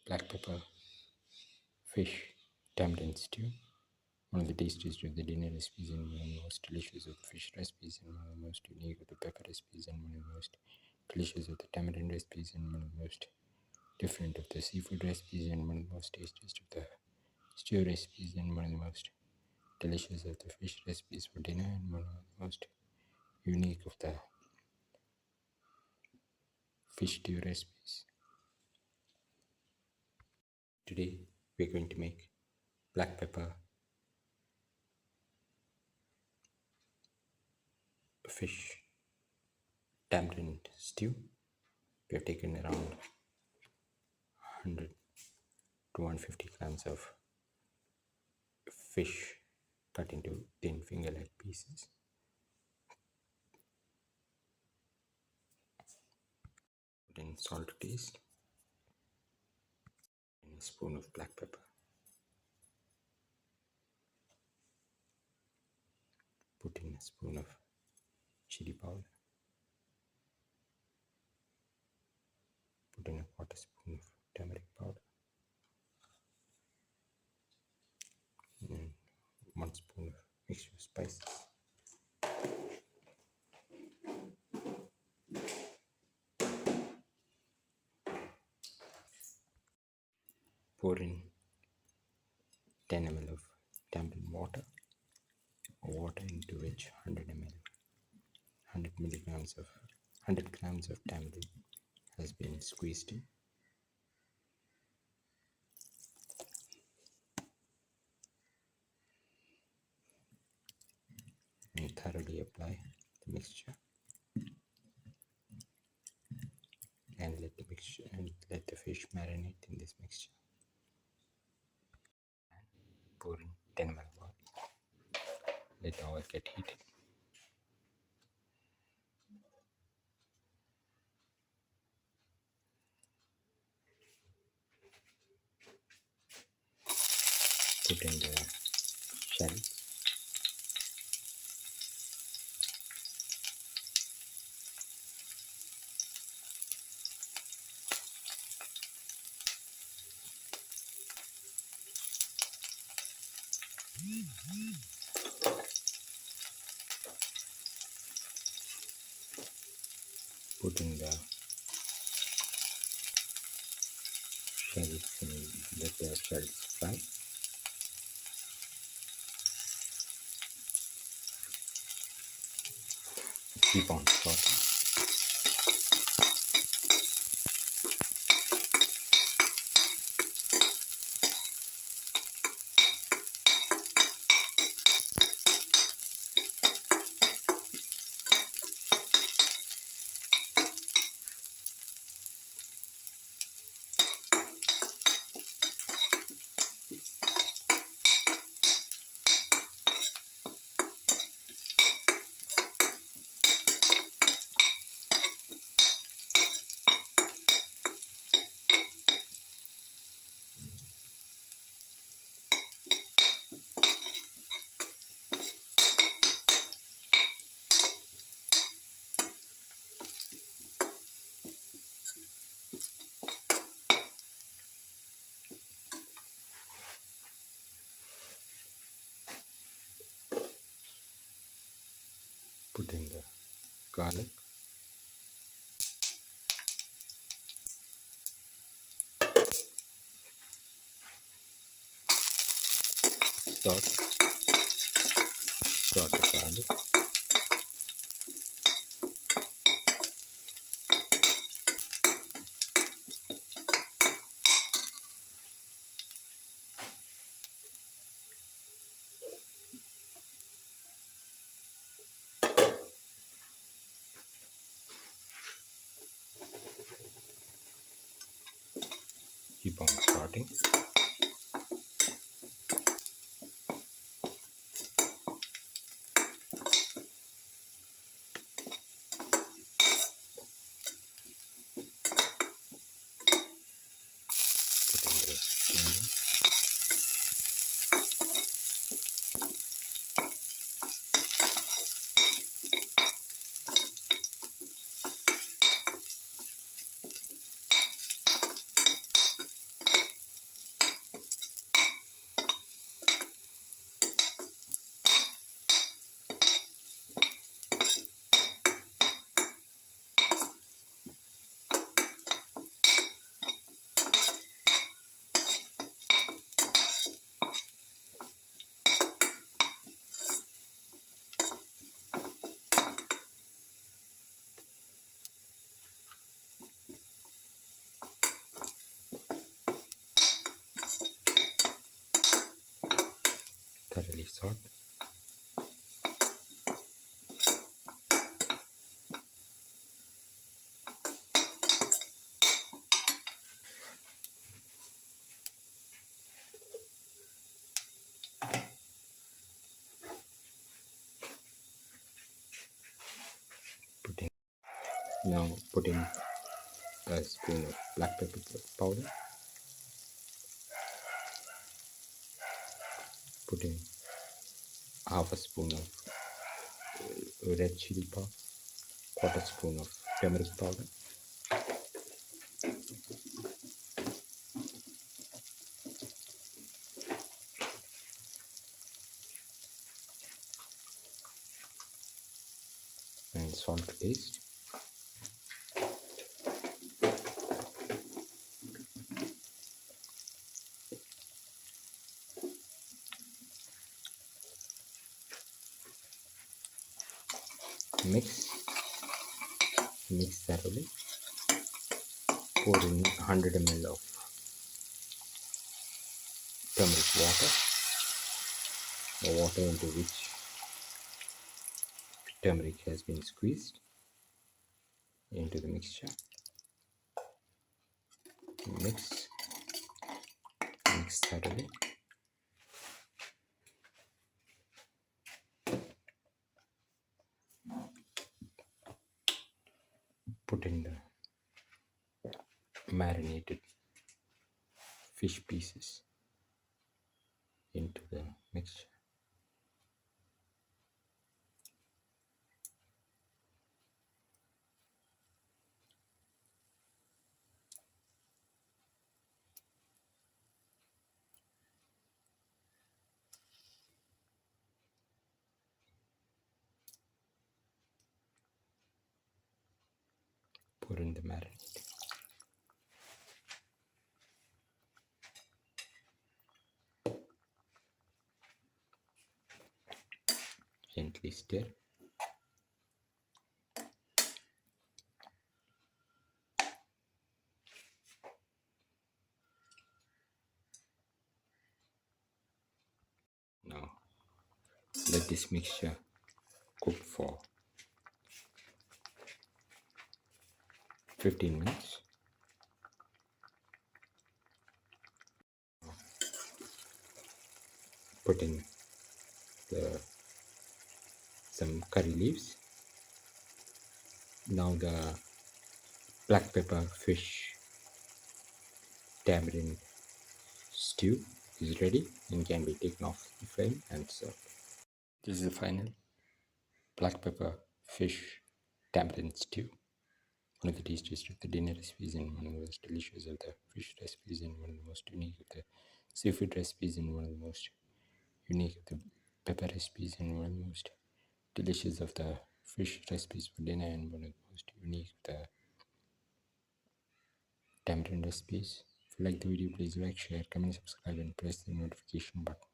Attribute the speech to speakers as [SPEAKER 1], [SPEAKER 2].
[SPEAKER 1] black pepper fish tamarind stew. One of the tastiest of the dinner recipes and one of the most delicious of the fish recipes and one of the most unique of the pepper recipes and one of the most delicious of the tamarind recipes and one of the most different of the seafood recipes and one of the most tastiest of the stew recipes and one of the most delicious of the fish recipes for dinner and one of the most unique of the fish stew recipes. Today we're going to make black pepper fish tamarind stew. We have taken around 100 to 150 grams of fish cut into thin finger-like pieces. Put in salt to taste and a spoon of black pepper. Put in a spoon of chili powder. Put in a quarter spoon of turmeric powder. And 1 spoon of mixture of spices. Pour in 10 ml of tamarind water into which 100 grams of tamarind has been squeezed in. And thoroughly apply the mixture and let the fish marinate in this mixture. And pour in 10 ml oil. Let the oil get heated. Put in the shallots. Put in the shallots and let the shallots fry. Keep on sauteing. Put in the garlic. Saute the garlic. Keep on sauteing. Put in the onion. curry leaf salt, put in now put in a spoon of black pepper powder, put in half a spoon of red chili powder, quarter spoon of turmeric powder, and salt to taste. Mix thoroughly. Pour in 100 ml of turmeric water, the water into which turmeric has been squeezed into the mixture. Mix thoroughly. Put in the marinated fish pieces into the mixture. Pour in the marinade. Gently stir. Now let this mixture cook for 15 minutes. Put in some curry leaves. Now the black pepper fish tamarind stew is ready and can be taken off the flame and served. This is the final black pepper fish tamarind stew. One of the tastiest of the dinner recipes and one of the most delicious of the fish recipes and one of the most unique of the seafood recipes and one of the most unique of the pepper recipes and one of the most delicious of the fish recipes for dinner and one of the most unique of the tamarind recipes. If you like the video, please like, share, comment, subscribe and press the notification button.